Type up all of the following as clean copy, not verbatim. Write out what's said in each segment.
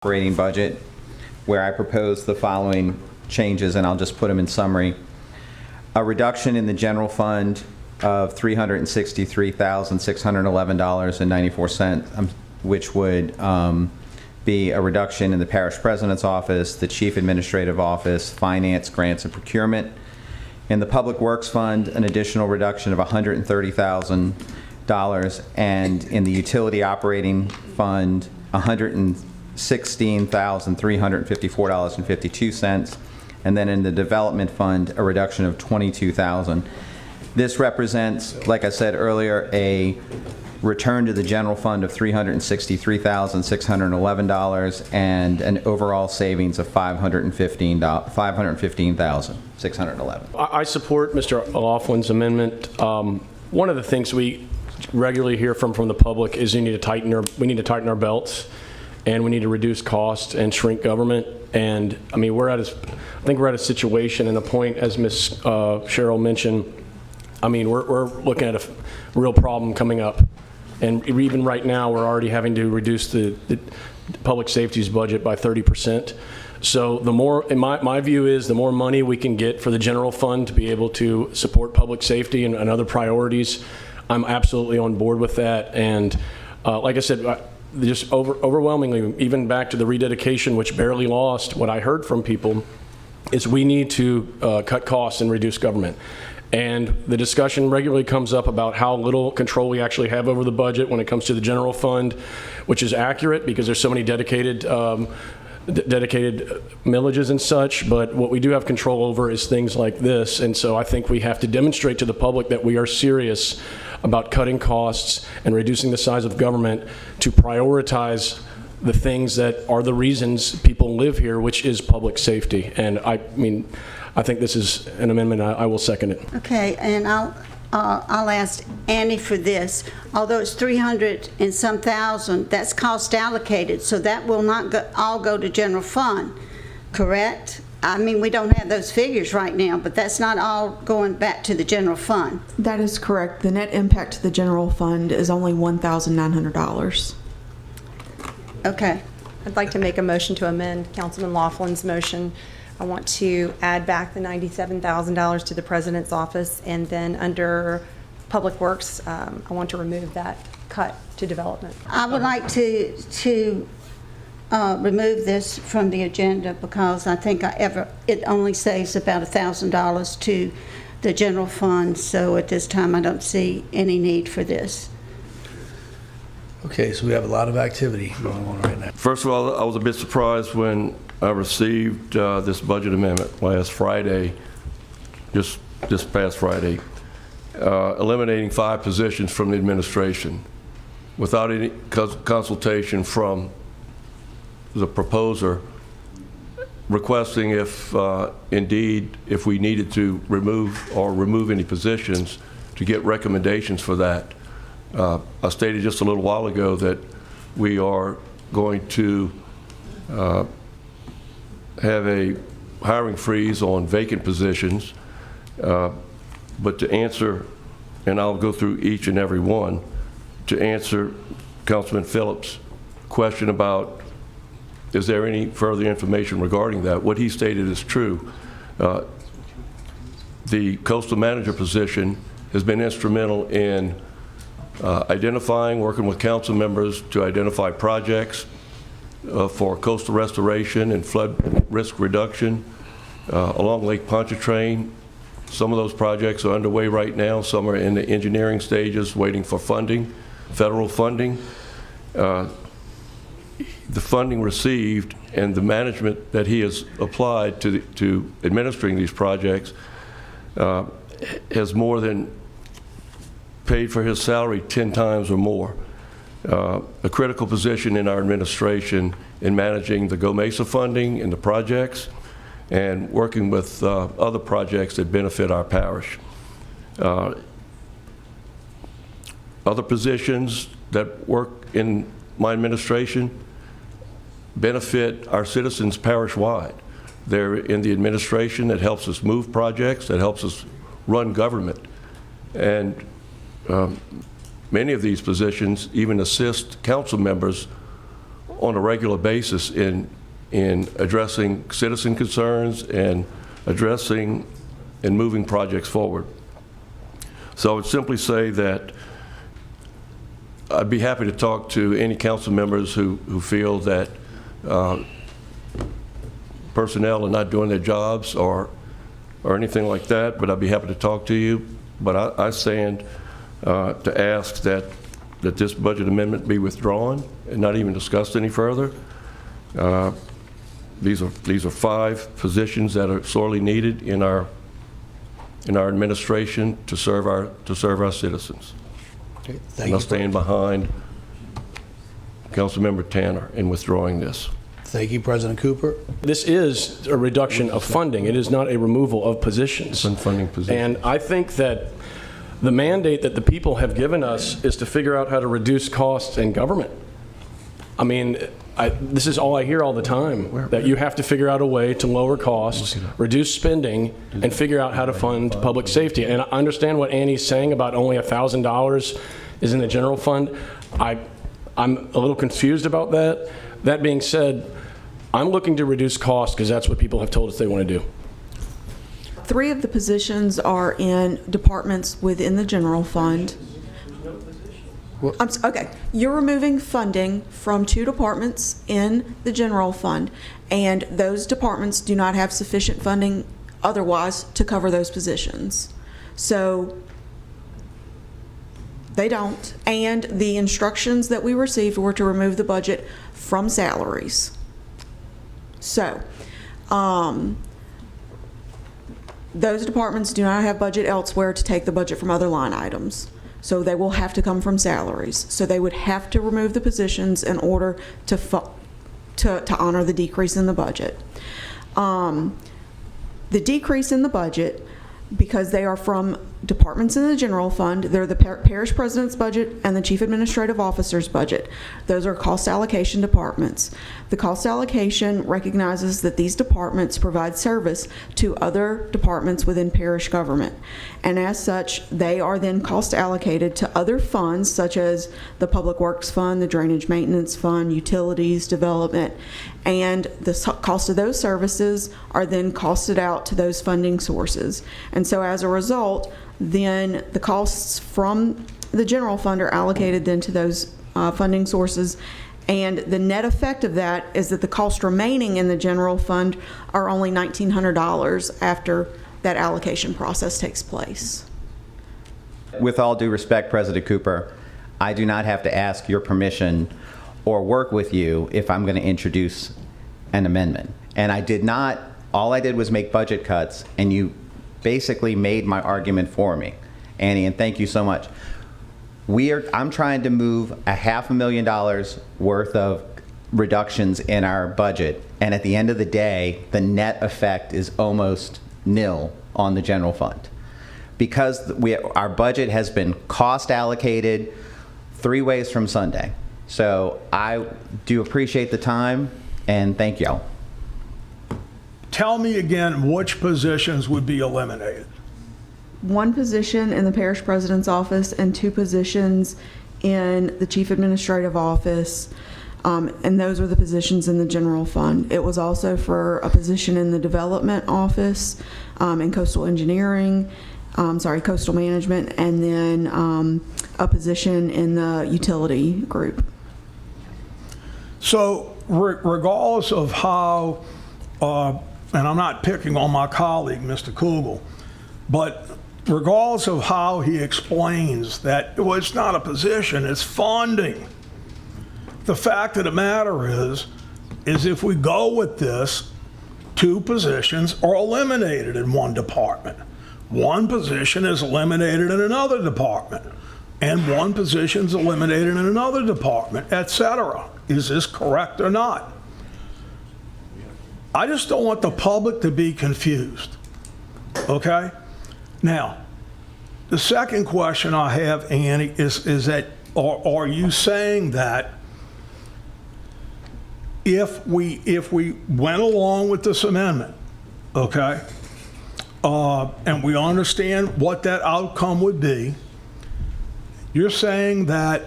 operating budget, where I propose the following changes, and I'll just put them in summary. A reduction in the general fund of $363,611.94, which would be a reduction in the Parish President's office, the Chief Administrative Office, Finance, Grants, and Procurement. In the Public Works Fund, an additional reduction of $130,000, and in the Utility Operating Fund, $116,354.52, and then in the Development Fund, a reduction of $22,000. This represents, like I said earlier, a return to the general fund of $363,611 and an overall savings of $515,611. I support Mr. Laughlin's amendment. One of the things we regularly hear from the public is we need to tighten our belts, and we need to reduce costs and shrink government. And I mean, I think we're at a situation and a point, as Ms. Cheryl mentioned. I mean, we're looking at a real problem coming up. And even right now, we're already having to reduce the public safety's budget by 30%. So the more, in my view is, the more money we can get for the general fund to be able to support public safety and other priorities, I'm absolutely on board with that. And like I said, just overwhelmingly, even back to the rededication, which barely lost, what I heard from people is we need to cut costs and reduce government. And the discussion regularly comes up about how little control we actually have over the budget when it comes to the general fund, which is accurate because there's so many dedicated millages and such, but what we do have control over is things like this. And so I think we have to demonstrate to the public that we are serious about cutting costs and reducing the size of government to prioritize the things that are the reasons people live here, which is public safety. And I think this is an amendment. I will second it. Okay, and I'll ask Annie for this. Although it's 300 and some thousand, that's cost allocated, so that will not all go to general fund, correct? I mean, we don't have those figures right now, but that's not all going back to the general fund. That is correct. The net impact to the general fund is only $1,900. Okay. I'd like to make a motion to amend Councilman Laughlin's motion. I want to add back the $97,000 to the President's office, and then under Public Works, I want to remove that cut to development. I would like to remove this from the agenda because I think it only saves about $1,000 to the general fund. So at this time, I don't see any need for this. Okay, so we have a lot of activity going on right now. First of all, I was a bit surprised when I received this budget amendment last Friday, just this past Friday, eliminating 5 positions from the administration without any consultation from the proposer, requesting if indeed, if we needed to remove any positions, to get recommendations for that. I stated just a little while ago that we are going to have a hiring freeze on vacant positions, but to answer, and I'll go through each and every one, to answer Councilman Phillips' question about is there any further information regarding that. What he stated is true. The coastal manager position has been instrumental in working with council members to identify projects for coastal restoration and flood risk reduction along Lake Pontchartrain. Some of those projects are underway right now. Some are in the engineering stages waiting for funding, federal funding. The funding received and the management that he has applied to administering these projects has more than paid for his salary 10 times or more. A critical position in our administration in managing the Go Mesa funding and the projects and working with other projects that benefit our parish. Other positions that work in my administration benefit our citizens parish-wide. They're in the administration that helps us move projects, that helps us run government. And many of these positions even assist council members on a regular basis in addressing citizen concerns and addressing and moving projects forward. So I would simply say that I'd be happy to talk to any council members who feel that personnel are not doing their jobs or anything like that, but I'd be happy to talk to you. But I stand to ask that this budget amendment be withdrawn and not even discussed any further. These are 5 positions that are sorely needed in our administration to serve our citizens. Okay, And thank I'll you. stand behind Councilmember Tanner in withdrawing this. Thank you, President Cooper. This is a reduction of funding. It is not a removal of positions. Unfunding positions. And I think that the mandate that the people have given us is to figure out how to reduce costs in government. I mean, this is all I hear all the time, that you have to figure out a way to lower costs, reduce spending, and figure out how to fund public safety. And I understand what Annie's saying about only $1,000 is in the general fund. I'm a little confused about that. That being said, I'm looking to reduce costs because that's what people have told us they want to do. 3 of the positions are in departments within the general fund. Okay, you're removing funding from 2 departments in the general fund, and those departments do not have sufficient funding otherwise to cover those positions. So they don't. And the instructions that we received were to remove the budget from salaries. So, those departments do not have budget elsewhere to take the budget from other line items. So they will have to come from salaries. So they would have to remove the positions in order to honor the decrease in the budget. The decrease in the budget, because they are from departments in the general fund, they're the parish president's budget and the chief administrative officer's budget. Those are cost allocation departments. The cost allocation recognizes that these departments provide service to other departments within parish government. And as such, they are then cost allocated to other funds such as the Public Works Fund, the Drainage Maintenance Fund, Utilities, Development, and the cost of those services are then costed out to those funding sources. And so as a result, then the costs from the general fund are allocated then to those funding sources. And the net effect of that is that the cost remaining in the general fund are only $1,900 after that allocation process takes place. With all due respect, President Cooper, I do not have to ask your permission or work with you if I'm going to introduce an amendment. And I did not, all I did was make budget cuts, and you basically made my argument for me. Annie, and thank you so much. I'm trying to move $500,000 worth of reductions in our budget, and at the end of the day, the net effect is almost nil on the general fund. Because our budget has been cost allocated 3 ways from Sunday. So I do appreciate the time, and thank y'all. Tell me again which positions would be eliminated. 1 position in the parish president's office and 2 positions in the chief administrative office, and those were the positions in the general fund. It was also for a position in the development office, in coastal engineering, coastal management, and then a position in the utility group. So regardless of how, and I'm not picking on my colleague, Mr. Cougle, but regardless of how he explains that, well, it's not a position, it's funding. The fact of the matter is if we go with this, 2 positions are eliminated in 1 department. 1 position is eliminated in another department, and 1 position is eliminated in another department, etc. Is this correct or not? I just don't want the public to be confused, okay? Now, the second question I have, Annie, is that are you saying that if we went along with this amendment, okay, and we understand what that outcome would be, you're saying that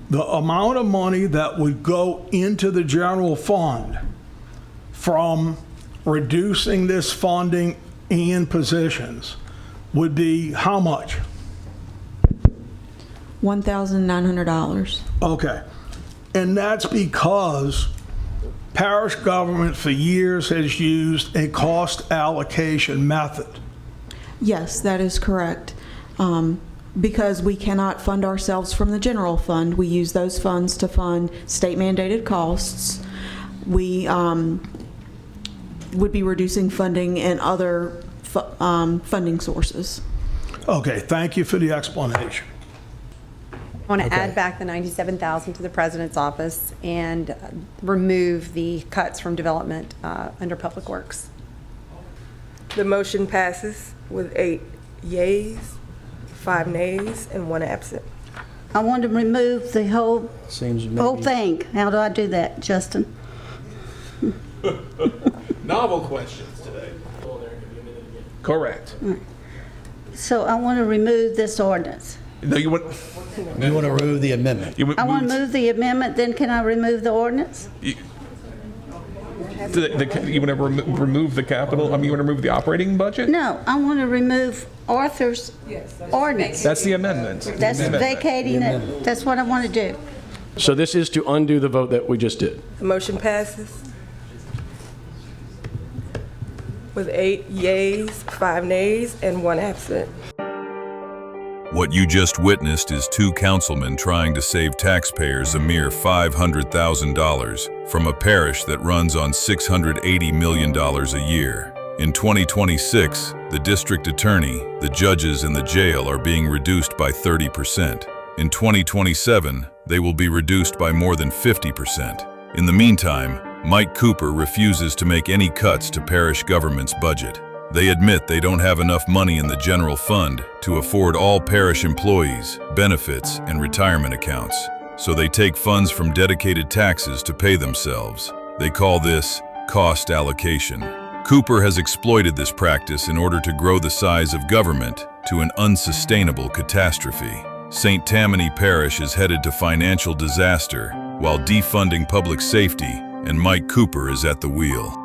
the amount of money that would go into the general fund from reducing this funding and positions would be how much? $1,900. Okay. And that's because parish government for years has used a cost allocation method. Yes, that is correct. Because we cannot fund ourselves from the general fund, we use those funds to fund state mandated costs. We would be reducing funding in other funding sources. Okay, thank you for the explanation. I want to add back the $97,000 to the president's office and remove the cuts from development under Public Works. The motion passes with 8 yeas, 5 nays, and 1 absent. I want to remove the whole thing. How do I do that, Justin? Novel questions today. Correct. So I want to remove this ordinance. No, you want You want to remove the amendment? I want to move the amendment, then can I remove the ordinance? You want to remove the capital? I mean, you want to remove the operating budget? No, I want to remove Arthur's ordinance. That's the amendment. That's vacating it. That's what I want to do. So this is to undo the vote that we just did. The motion passes with 8 yeas, 5 nays, and 1 absent. What you just witnessed is 2 councilmen trying to save taxpayers a mere $500,000 from a parish that runs on $680 million a year. In 2026, the district attorney, the judges, and the jail are being reduced by 30%. In 2027, they will be reduced by more than 50%. In the meantime, Mike Cooper refuses to make any cuts to parish government's budget. They admit they don't have enough money in the general fund to afford all parish employees, benefits, and retirement accounts, so they take funds from dedicated taxes to pay themselves. They call this cost allocation. Cooper has exploited this practice in order to grow the size of government to an unsustainable catastrophe. St. Tammany Parish is headed to financial disaster while defunding public safety, and Mike Cooper is at the wheel.